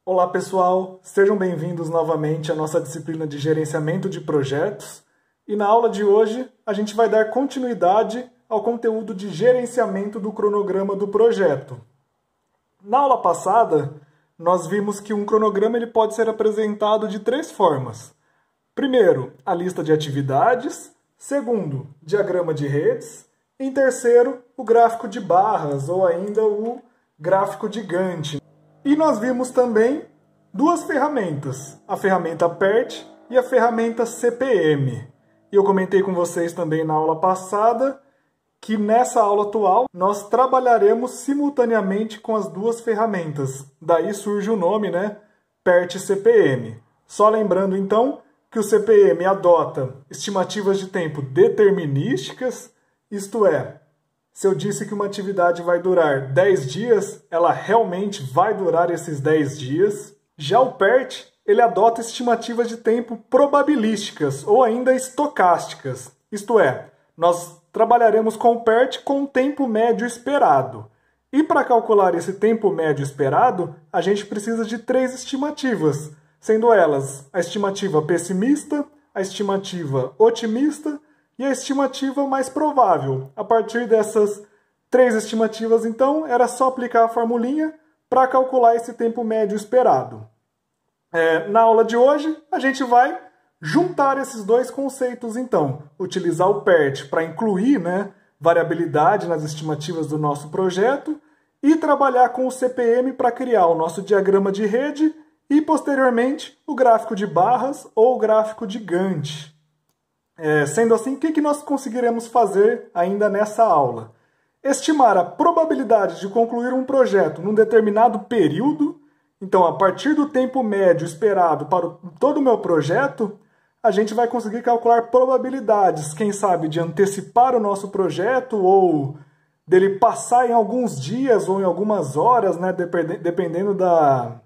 Olá pessoal, sejam bem-vindos novamente à nossa disciplina de gerenciamento de projetos e na aula de hoje a gente vai dar continuidade ao conteúdo de gerenciamento do cronograma do projeto. Na aula passada, nós vimos que um cronograma ele pode ser apresentado de três formas. Primeiro, a lista de atividades. Segundo, diagrama de redes. E em terceiro, o gráfico de barras ou ainda o gráfico de Gantt. E nós vimos também duas ferramentas, a ferramenta PERT e a ferramenta CPM. E eu comentei com vocês também na aula passada que nessa aula atual nós trabalharemos simultaneamente com as duas ferramentas. Daí surge o nome, né? PERT e CPM. Só lembrando então que o CPM adota estimativas de tempo determinísticas, isto é, se eu disse que uma atividade vai durar 10 dias, ela realmente vai durar esses 10 dias. Já o PERT, ele adota estimativas de tempo probabilísticas ou ainda estocásticas. Isto é, nós trabalharemos com o PERT com o tempo médio esperado. E para calcular esse tempo médio esperado, a gente precisa de três estimativas, sendo elas a estimativa pessimista, a estimativa otimista e a estimativa mais provável. A partir dessas três estimativas, então, era só aplicar a formulinha para calcular esse tempo médio esperado. Na aula de hoje, a gente vai juntar esses dois conceitos, então. Utilizar o PERT para incluir, variabilidade nas estimativas do nosso projeto e trabalhar com o CPM para criar o nosso diagrama de rede e, posteriormente, o gráfico de barras ou o gráfico de Gantt. Sendo assim, o que nós conseguiremos fazer ainda nessa aula? Estimar a probabilidade de concluir um projeto num determinado período. Então, a partir do tempo médio esperado para todo o meu projeto, a gente vai conseguir calcular probabilidades, quem sabe, de antecipar o nosso projeto ou dele passar em alguns dias ou em algumas horas, dependendo da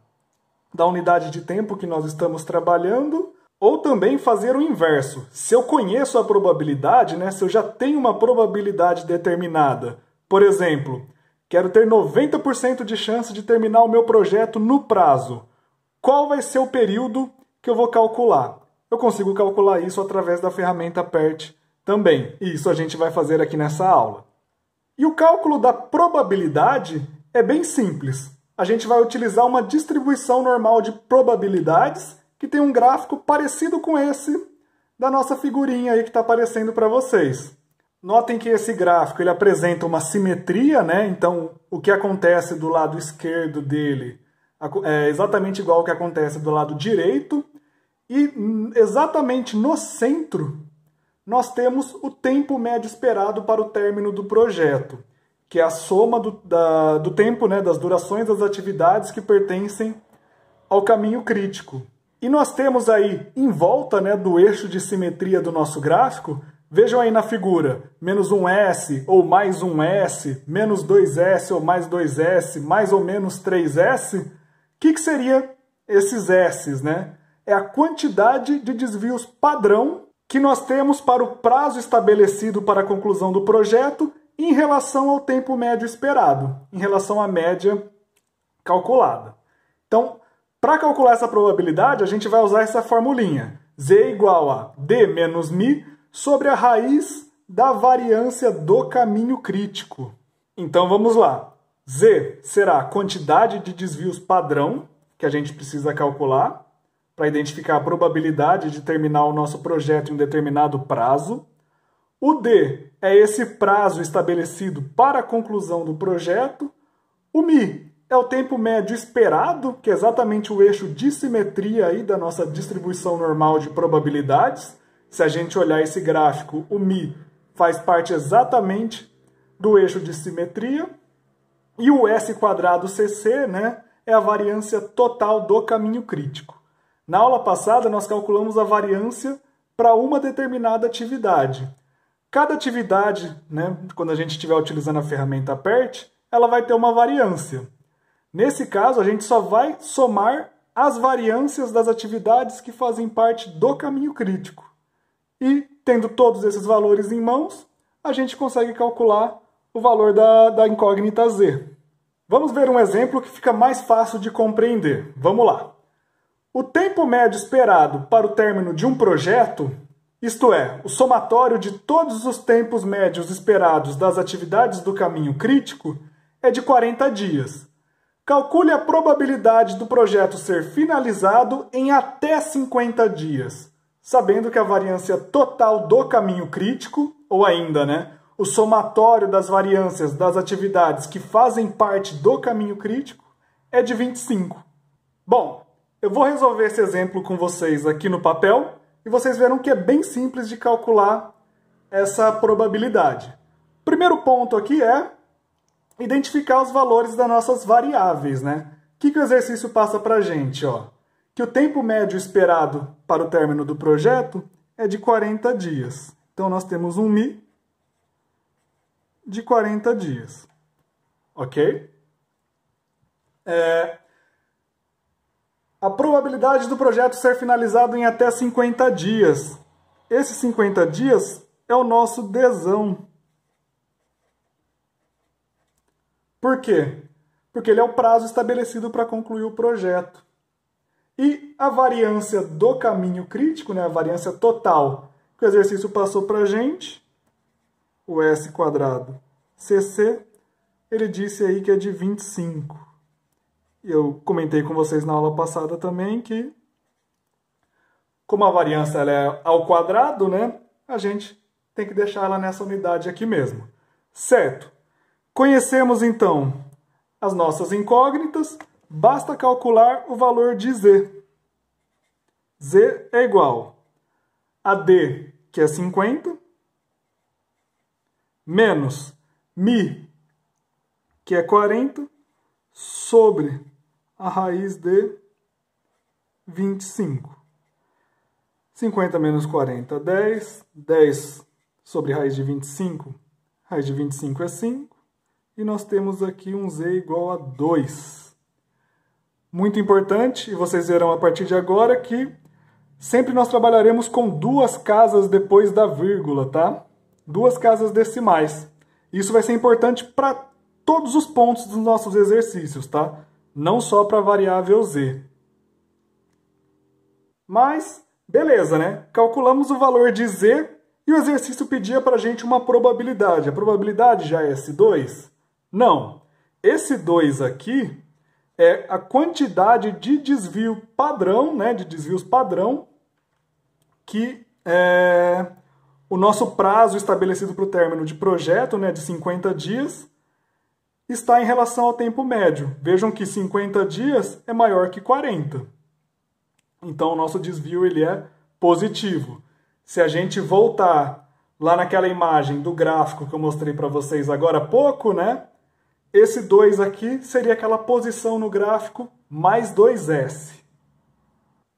unidade de tempo que nós estamos trabalhando. Ou também fazer o inverso. Se eu conheço a probabilidade, se eu já tenho uma probabilidade determinada, por exemplo, quero ter 90% de chance de terminar o meu projeto no prazo, qual vai ser o período que eu vou calcular? Eu consigo calcular isso através da ferramenta PERT também, e isso a gente vai fazer aqui nessa aula. E o cálculo da probabilidade é bem simples. A gente vai utilizar uma distribuição normal de probabilidades que tem um gráfico parecido com esse da nossa figurinha aí que está aparecendo para vocês. Notem que esse gráfico ele apresenta uma simetria, Então, o que acontece do lado esquerdo dele é exatamente igual ao que acontece do lado direito. E exatamente no centro, nós temos o tempo médio esperado para o término do projeto, que é a soma do tempo, das durações das atividades que pertencem ao caminho crítico. E nós temos aí, em volta do eixo de simetria do nosso gráfico, vejam aí na figura, menos 1S ou mais 1S, menos 2S ou mais 2S, mais ou menos 3S. O que seria esses S's, É a quantidade de desvios padrão que nós temos para o prazo estabelecido para a conclusão do projeto em relação ao tempo médio esperado, em relação à média calculada. Então, para calcular essa probabilidade, a gente vai usar essa formulinha. Z igual a D menos Mi sobre a raiz da variância do caminho crítico. Então vamos lá. Z será a quantidade de desvios padrão que a gente precisa calcular para identificar a probabilidade de terminar o nosso projeto em um determinado prazo. O D é esse prazo estabelecido para a conclusão do projeto. O Mi é o tempo médio esperado, que é exatamente o eixo de simetria aí da nossa distribuição normal de probabilidades. Se a gente olhar esse gráfico, o Mi faz parte exatamente do eixo de simetria. E o S quadrado CC, é a variância total do caminho crítico. Na aula passada, nós calculamos a variância para uma determinada atividade. Cada atividade, quando a gente estiver utilizando a ferramenta PERT, ela vai ter uma variância. Nesse caso, a gente só vai somar as variâncias das atividades que fazem parte do caminho crítico. E, tendo todos esses valores em mãos, a gente consegue calcular o valor da incógnita Z. Vamos ver um exemplo que fica mais fácil de compreender. Vamos lá. O tempo médio esperado para o término de um projeto, isto é, o somatório de todos os tempos médios esperados das atividades do caminho crítico, é de 40 dias. Calcule a probabilidade do projeto ser finalizado em até 50 dias, sabendo que a variância total do caminho crítico, ou ainda, o somatório das variâncias das atividades que fazem parte do caminho crítico, é de 25. Bom, eu vou resolver esse exemplo com vocês aqui no papel e vocês verão que é bem simples de calcular essa probabilidade. O primeiro ponto aqui é identificar os valores das nossas variáveis, O que o exercício passa para a gente? Que o tempo médio esperado para o término do projeto é de 40 dias. Então, nós temos um μ de 40 dias. Ok? A probabilidade do projeto ser finalizado em até 50 dias. Esses 50 dias é o nosso Dzão. Por quê? Porque ele é o prazo estabelecido para concluir o projeto. E a variância do caminho crítico, a variância total, que o exercício passou para a gente, o S quadrado CC, ele disse aí que é de 25. E eu comentei com vocês na aula passada também que, como a variância ela é ao quadrado, a gente tem que deixar ela nessa unidade aqui mesmo. Certo? Conhecemos, então, as nossas incógnitas, basta calcular o valor de Z. Z é igual a D, que é 50, menos μ, que é 40, sobre a raiz de 25. 50 menos 40, 10. 10 sobre raiz de 25. Raiz de 25 é 5. E nós temos aqui um Z igual a 2. Muito importante, e vocês verão a partir de agora que sempre nós trabalharemos com 2 casas depois da vírgula, tá? 2 casas decimais. Isso vai ser importante para todos os pontos dos nossos exercícios, tá? Não só para a variável Z. Mas, beleza, Calculamos o valor de Z e o exercício pedia para a gente uma probabilidade. A probabilidade já é S2? Não. Esse 2 aqui é a quantidade de desvio padrão, de desvios padrão, que o nosso prazo estabelecido para o término de projeto, de 50 dias, está em relação ao tempo médio. Vejam que 50 dias é maior que 40. Então, o nosso desvio ele é positivo. Se a gente voltar lá naquela imagem do gráfico que eu mostrei para vocês agora há pouco, esse 2 aqui seria aquela posição no gráfico mais 2S.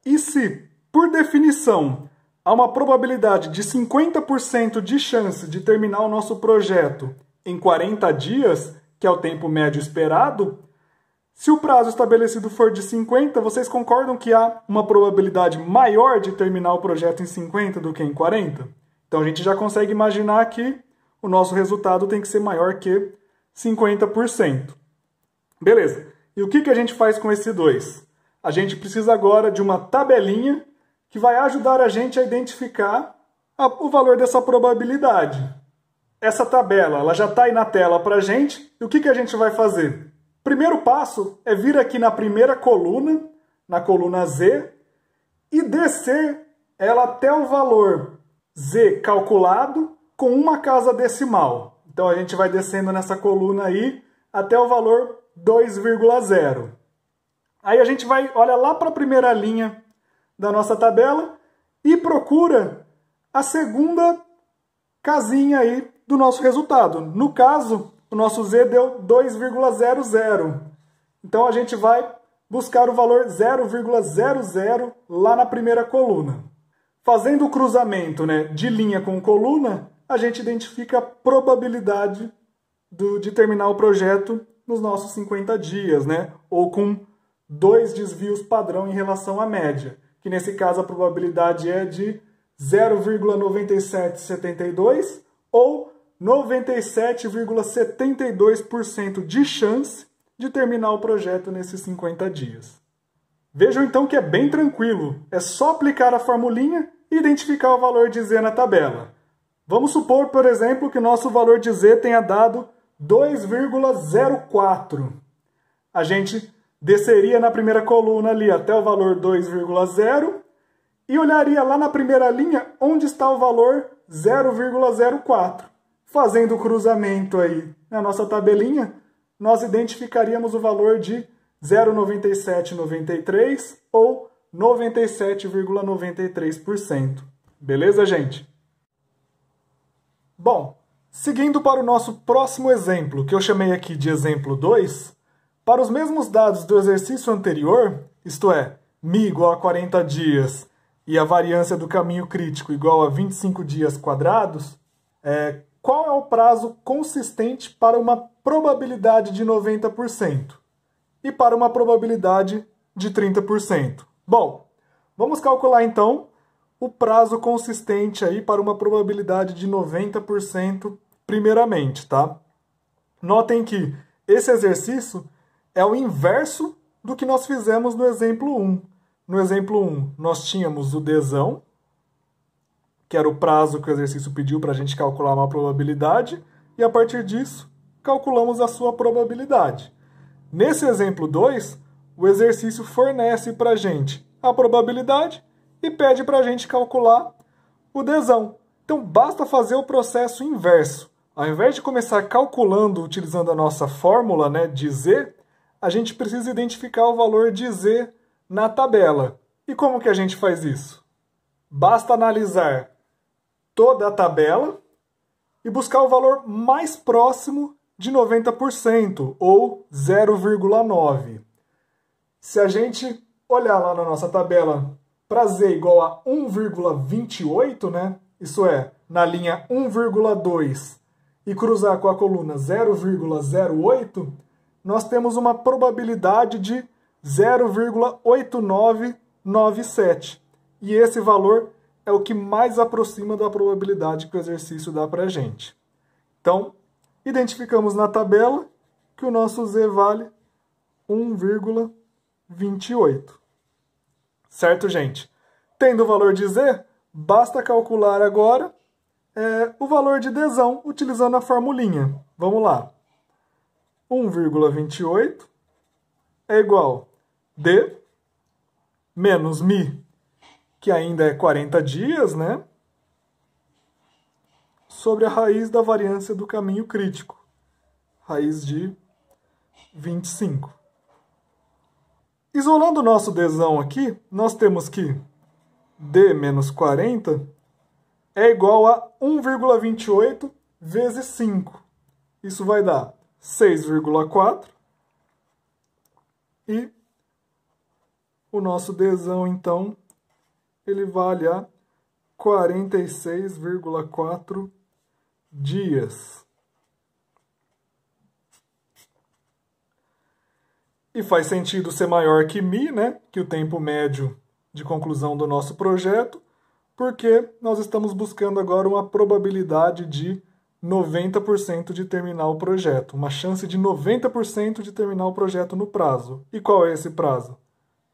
E se, por definição, há uma probabilidade de 50% de chance de terminar o nosso projeto em 40 dias, que é o tempo médio esperado, se o prazo estabelecido for de 50, vocês concordam que há uma probabilidade maior de terminar o projeto em 50 do que em 40? Então a gente já consegue imaginar que o nosso resultado tem que ser maior que 50%. Beleza. E o que a gente faz com esse 2? A gente precisa agora de uma tabelinha que vai ajudar a gente a identificar o valor dessa probabilidade. Essa tabela ela já está aí na tela para a gente. E o que a gente vai fazer? Primeiro passo é vir aqui na primeira coluna, na coluna Z, e descer ela até o valor Z calculado com uma casa decimal. Então a gente vai descendo nessa coluna aí até o valor 2,0. Aí a gente olha lá para a primeira linha da nossa tabela e procura a segunda casinha aí do nosso resultado. No caso, o nosso Z deu 2,00. Então a gente vai buscar o valor 0,00 lá na primeira coluna. Fazendo o cruzamento de linha com coluna, a gente identifica a probabilidade de terminar o projeto nos nossos 50 dias, ou com 2 desvios padrão em relação à média, que nesse caso a probabilidade é de 0,9772 ou 97,72% de chance de terminar o projeto nesses 50 dias. Vejam então que é bem tranquilo, é só aplicar a formulinha e identificar o valor de Z na tabela. Vamos supor, por exemplo, que nosso valor de Z tenha dado 2,04. A gente desceria na primeira coluna ali até o valor 2,0 e olharia lá na primeira linha onde está o valor 0,04. Fazendo o cruzamento aí na nossa tabelinha, nós identificaríamos o valor de 0,9793 ou 97,93%. Beleza, gente? Bom, seguindo para o nosso próximo exemplo, que eu chamei aqui de exemplo 2, para os mesmos dados do exercício anterior, isto é, μ igual a 40 dias e a variância do caminho crítico igual a 25 dias quadrados, qual é o prazo consistente para uma probabilidade de 90% e para uma probabilidade de 30%? Bom, vamos calcular então o prazo consistente aí para uma probabilidade de 90% primeiramente, tá? Notem que esse exercício é o inverso do que nós fizemos no exemplo 1. No exemplo 1, nós tínhamos o Dzão, que era o prazo que o exercício pediu para a gente calcular uma probabilidade, e a partir disso, calculamos a sua probabilidade. Nesse exemplo 2, o exercício fornece para a gente a probabilidade e pede para a gente calcular o Dzão. Então, basta fazer o processo inverso. Ao invés de começar calculando utilizando a nossa fórmula, né, de Z, a gente precisa identificar o valor de Z na tabela. E como que a gente faz isso? Basta analisar toda a tabela e buscar o valor mais próximo de 90%, ou 0,9. Se a gente olhar lá na nossa tabela para Z igual a 1,28, né? Isso é, na linha 1,2 e cruzar com a coluna 0,08, nós temos uma probabilidade de 0,8997. E esse valor é o que mais aproxima da probabilidade que o exercício dá para a gente. Então, identificamos na tabela que o nosso Z vale 1,28. Certo, gente? Tendo o valor de Z, basta calcular agora o valor de Dzão utilizando a formulinha. Vamos lá. 1,28 é igual D menos μ, que ainda é 40 dias, né? Sobre a raiz da variância do caminho crítico, raiz de 25. Isolando o nosso Dzão aqui, nós temos que D menos 40 é igual a 1,28 vezes 5. Isso vai dar 6,4. E o nosso Dzão, então, ele vale a 46,4 dias. E faz sentido ser maior que μ, né? Que o tempo médio de conclusão do nosso projeto, porque nós estamos buscando agora uma probabilidade de 90% de terminar o projeto. Uma chance de 90% de terminar o projeto no prazo. E qual é esse prazo?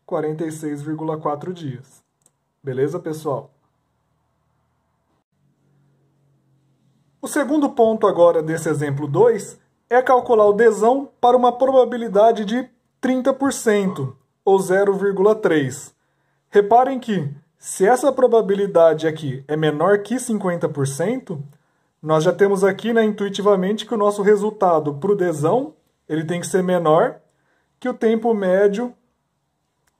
46,4 dias. Beleza, pessoal? O segundo ponto agora desse exemplo 2 é calcular o Dzão para uma probabilidade de 30%, ou 0,3. Reparem que, se essa probabilidade aqui é menor que 50%, nós já temos aqui, né, intuitivamente, que o nosso resultado para o Dzão ele tem que ser menor que o tempo médio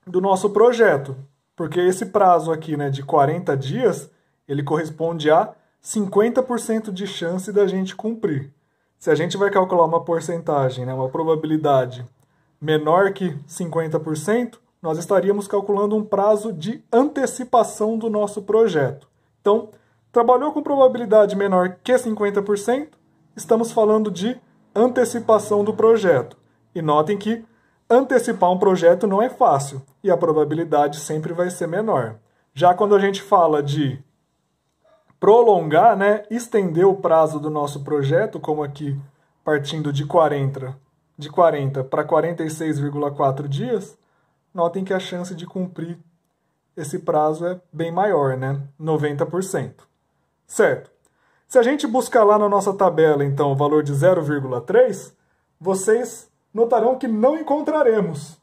do nosso projeto. Porque esse prazo aqui, né, de 40 dias, ele corresponde a 50% de chance da gente cumprir. Se a gente vai calcular uma porcentagem, né, uma probabilidade menor que 50%, nós estaríamos calculando um prazo de antecipação do nosso projeto. Então, trabalhou com probabilidade menor que 50%, estamos falando de antecipação do projeto. E notem que antecipar um projeto não é fácil, e a probabilidade sempre vai ser menor. Já quando a gente fala de prolongar, né, estender o prazo do nosso projeto, como aqui partindo de 40 de 40 para 46,4 dias, notem que a chance de cumprir esse prazo é bem maior, né? 90%. Certo? Se a gente buscar lá na nossa tabela, então, o valor de 0,3, vocês notarão que não encontraremos.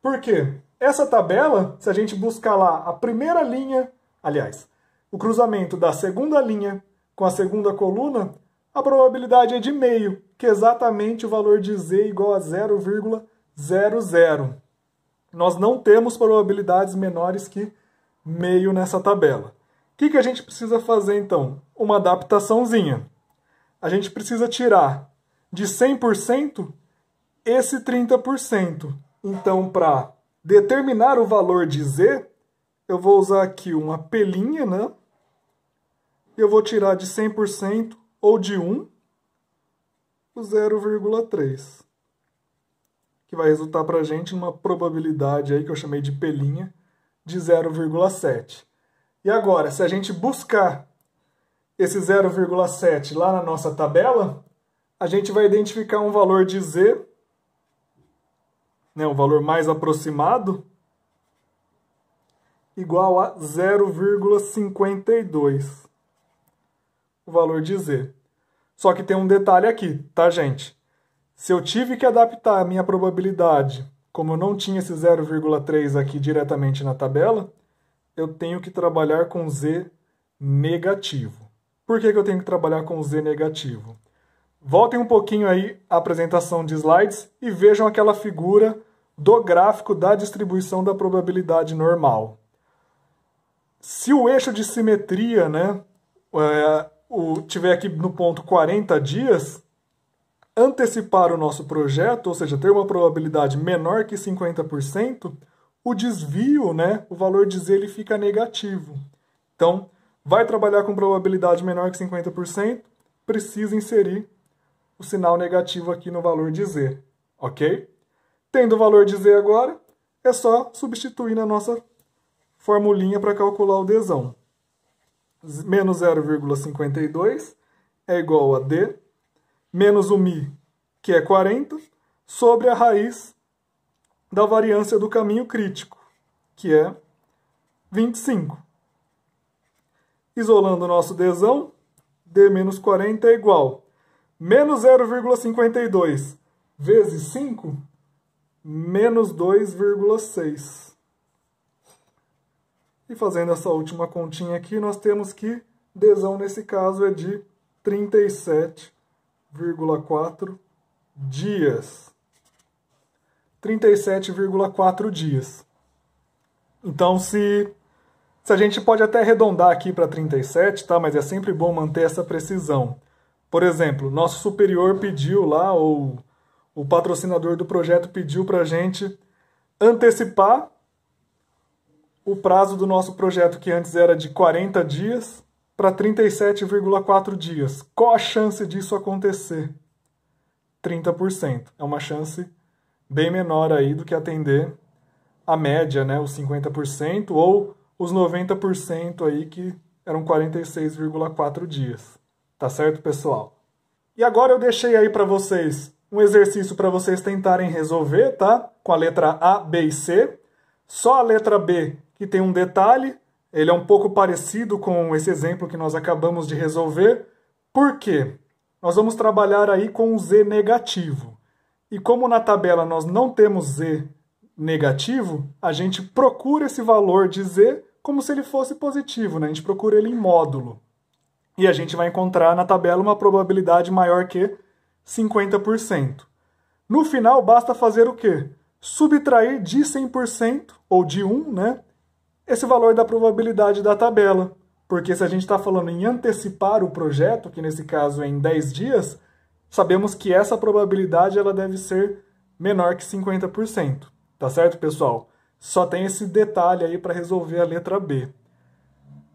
Por quê? Essa tabela, se a gente buscar lá a primeira linha, aliás, o cruzamento da segunda linha com a segunda coluna, a probabilidade é de meio, que é exatamente o valor de z igual a 0,00. Nós não temos probabilidades menores que meio nessa tabela. O que a gente precisa fazer, então? Uma adaptaçãozinha. A gente precisa tirar de 100% esse 30%. Então, para determinar o valor de z, eu vou usar aqui uma pelinha, né? Eu vou tirar de 100% ou de 1 o 0,3. Que vai resultar para a gente uma probabilidade aí que eu chamei de pelinha de 0,7. E agora, se a gente buscar esse 0,7 lá na nossa tabela, a gente vai identificar um valor de z, né, um valor mais aproximado, igual a 0,52. O valor de z. Só que tem um detalhe aqui, tá, gente? Se eu tive que adaptar a minha probabilidade, como eu não tinha esse 0,3 aqui diretamente na tabela, eu tenho que trabalhar com z negativo. Por que eu tenho que trabalhar com z negativo? Voltem um pouquinho aí à apresentação de slides e vejam aquela figura do gráfico da distribuição da probabilidade normal. Se o eixo de simetria, né, tiver aqui no ponto 40 dias, antecipar o nosso projeto, ou seja, ter uma probabilidade menor que 50%, o desvio, né, o valor de z ele fica negativo. Então, vai trabalhar com probabilidade menor que 50%, precisa inserir o sinal negativo aqui no valor de z, ok? Tendo o valor de z agora, é só substituir na nossa formulinha para calcular o dzão. Menos 0,52 é igual a d, menos o μ, que é 40, sobre a raiz da variância do caminho crítico, que é 25. Isolando o nosso dzão, d menos 40 é igual a menos 0,52 vezes 5, menos 2,6. E fazendo essa última continha aqui, nós temos que dzão nesse caso é de 37,4 dias. 37,4 dias. Então, se a gente pode até arredondar aqui para 37, tá? Mas é sempre bom manter essa precisão. Por exemplo, nosso superior pediu lá, ou o patrocinador do projeto pediu para a gente antecipar o prazo do nosso projeto, que antes era de 40 dias, para 37,4 dias. Qual a chance disso acontecer? 30%. É uma chance bem menor aí do que atender a média, né, os 50% ou os 90% aí que eram 46,4 dias. Tá certo, pessoal? E agora eu deixei aí para vocês um exercício para vocês tentarem resolver, tá? Com a letra A, B e C. Só a letra B que tem um detalhe, ele é um pouco parecido com esse exemplo que nós acabamos de resolver. Por quê? Nós vamos trabalhar aí com o z negativo. E como na tabela nós não temos z negativo, a gente procura esse valor de z como se ele fosse positivo, né? A gente procura ele em módulo. E a gente vai encontrar na tabela uma probabilidade maior que 50%. No final, basta fazer o quê? Subtrair de 100%, ou de 1, né? Esse valor da probabilidade da tabela. Porque se a gente está falando em antecipar o projeto, que nesse caso é em 10 dias, sabemos que essa probabilidade ela deve ser menor que 50%. Tá certo, pessoal? Só tem esse detalhe aí para resolver a letra B.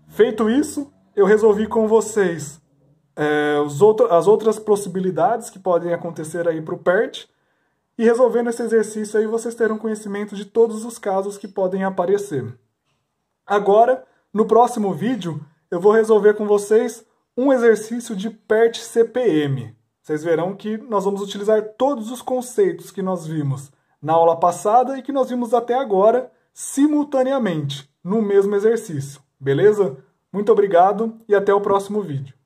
Feito isso, eu resolvi com vocês as outras possibilidades que podem acontecer aí para o PERT, e resolvendo esse exercício aí vocês terão conhecimento de todos os casos que podem aparecer. Agora, no próximo vídeo, eu vou resolver com vocês um exercício de PERT-CPM. vocês verão que nós vamos utilizar todos os conceitos que nós vimos na aula passada e que nós vimos até agora simultaneamente, no mesmo exercício. Beleza? Muito obrigado e até o próximo vídeo.